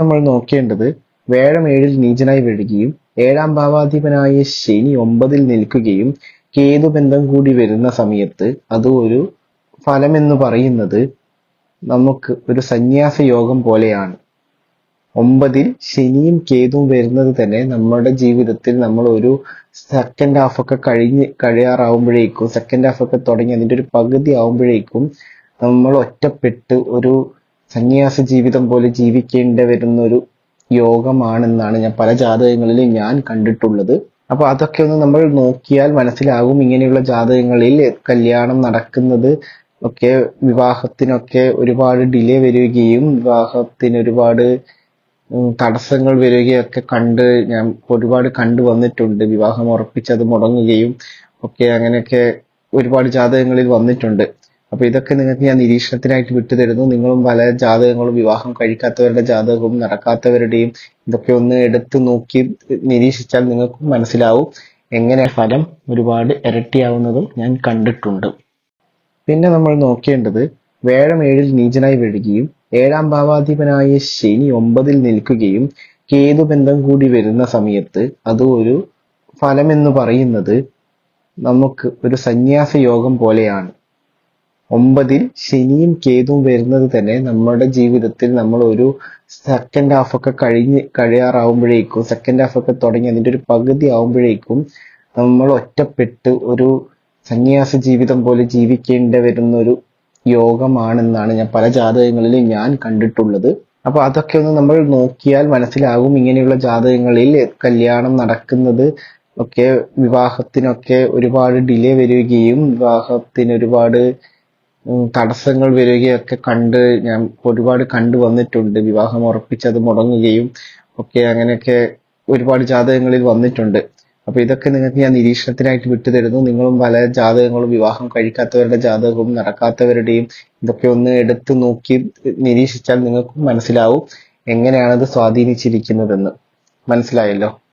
നമ്മൾ നോക്കേണ്ടത് വേഴം 7-ൽ നീചനായി വീഴുകയും 7-ാം ഭാവാധിപനായ ശനി 9-ൽ നിൽക്കുകയും കേതുബന്ധം കൂടി വരുന്ന സമയത്ത് അത് ഒരു ഫലമെന്ന് പറയുന്നത് നമുക്ക് ഒരു സന്യാസ യോഗം പോലെയാണ്. 9-ൽ ശനിയും കേതുവും വരുന്നത് തന്നെ നമ്മുടെ ജീവിതത്തിൽ നമ്മൾ ഒരു സെക്കൻഡ് ഹാഫ് ഒക്കെ കഴിയാറാവുമ്പോഴേക്കും സെക്കൻഡ് ഹാഫ് ഒക്കെ തുടങ്ങി അതിന്റെ ഒരു പകുതി ആവുമ്പോഴേക്കും നമ്മൾ ഒറ്റപ്പെട്ട് ഒരു സന്യാസ ജീവിതം പോലെ ജീവിക്കേണ്ടി വരുന്ന ഒരു യോഗമാണെന്നാണ് പല ജാതകങ്ങളിലും ഞാൻ കണ്ടിട്ടുള്ളത്. അപ്പൊ അതൊക്കെ ഒന്ന് നമ്മൾ നോക്കിയാൽ മനസ്സിലാകും. ഇങ്ങനെയുള്ള ജാതകങ്ങളിൽ കല്യാണം നടക്കുന്നത് ഒക്കെ വിവാഹത്തിനൊക്കെ ഒരുപാട് ഡിലേ വരികയും വിവാഹത്തിന് ഒരുപാട് തടസ്സങ്ങൾ വരികയൊക്കെ ഞാൻ ഒരുപാട് കണ്ടു വന്നിട്ടുണ്ട്. വിവാഹം ഉറപ്പിച്ചത് മുടങ്ങുകയും ഒക്കെ അങ്ങനെയൊക്കെ ഒരുപാട് ജാതകങ്ങളിൽ വന്നിട്ടുണ്ട്. അപ്പൊ ഇതൊക്കെ നിങ്ങൾക്ക് ഞാൻ നിരീക്ഷണത്തിനായിട്ട് വിട്ടുതരുന്നു. നിങ്ങളും പല ജാതകങ്ങളും വിവാഹം കഴിക്കാത്തവരുടെ ജാതകവും നടക്കാത്തവരുടെയും ഇതൊക്കെ ഒന്ന് എടുത്തു നോക്കി നിരീക്ഷിച്ചാൽ നിങ്ങൾക്കും മനസ്സിലാവും എങ്ങനെ ഫലം ഒരുപാട് ഇരട്ടിയാവുന്നതും ഞാൻ കണ്ടിട്ടുണ്ട്. പിന്നെ നമ്മൾ നോക്കേണ്ടത് വേഴം 7-ൽ നീചനായി വീഴുകയും 7-ാം ഭാവാധിപനായ ശനി 9-ൽ നിൽക്കുകയും കേതുബന്ധം കൂടി വരുന്ന സമയത്ത് അത് ഒരു ഫലമെന്ന് പറയുന്നത് നമുക്ക് ഒരു സന്യാസ യോഗം പോലെയാണ്. 9-ൽ ശനിയും കേതുവും വരുന്നത് തന്നെ നമ്മുടെ ജീവിതത്തിൽ നമ്മൾ ഒരു സെക്കൻഡ് ഹാഫ് ഒക്കെ കഴിയാറാവുമ്പോഴേക്കും സെക്കൻഡ് ഹാഫ് ഒക്കെ തുടങ്ങി അതിന്റെ ഒരു പകുതി ആവുമ്പോഴേക്കും നമ്മൾ ഒറ്റപ്പെട്ട് ഒരു സന്യാസ ജീവിതം പോലെ ജീവിക്കേണ്ടി വരുന്ന ഒരു യോഗമാണെന്നാണ് പല ജാതകങ്ങളിലും ഞാൻ കണ്ടിട്ടുള്ളത്. അപ്പൊ അതൊക്കെ ഒന്ന് നമ്മൾ നോക്കിയാൽ മനസ്സിലാകും. ഇങ്ങനെയുള്ള ജാതകങ്ങളിൽ കല്യാണം നടക്കുന്നത് ഒക്കെ വിവാഹത്തിനൊക്കെ ഒരുപാട് ഡിലേ വരികയും വിവാഹത്തിന് ഒരുപാട് തടസ്സങ്ങൾ വരികയൊക്കെ ഞാൻ ഒരുപാട് കണ്ടു വന്നിട്ടുണ്ട്. വിവാഹം ഉറപ്പിച്ചത് മുടങ്ങുകയും ഒക്കെ അങ്ങനെയൊക്കെ ഒരുപാട് ജാതകങ്ങളിൽ വന്നിട്ടുണ്ട്. അപ്പൊ ഇതൊക്കെ നിങ്ങൾക്ക് ഞാൻ നിരീക്ഷണത്തിനായിട്ട് വിട്ടുതരുന്നു. നിങ്ങളും പല ജാതകങ്ങളും വിവാഹം കഴിക്കാത്തവരുടെ ജാതകവും നടക്കാത്തവരുടെയും ഇതൊക്കെ ഒന്ന് എടുത്തു നോക്കി നിരീക്ഷിച്ചാൽ നിങ്ങൾക്കും മനസ്സിലാവും എങ്ങനെയാണത് സ്വാധീനിച്ചിരിക്കുന്നതെന്ന്. മനസ്സിലായല്ലോ?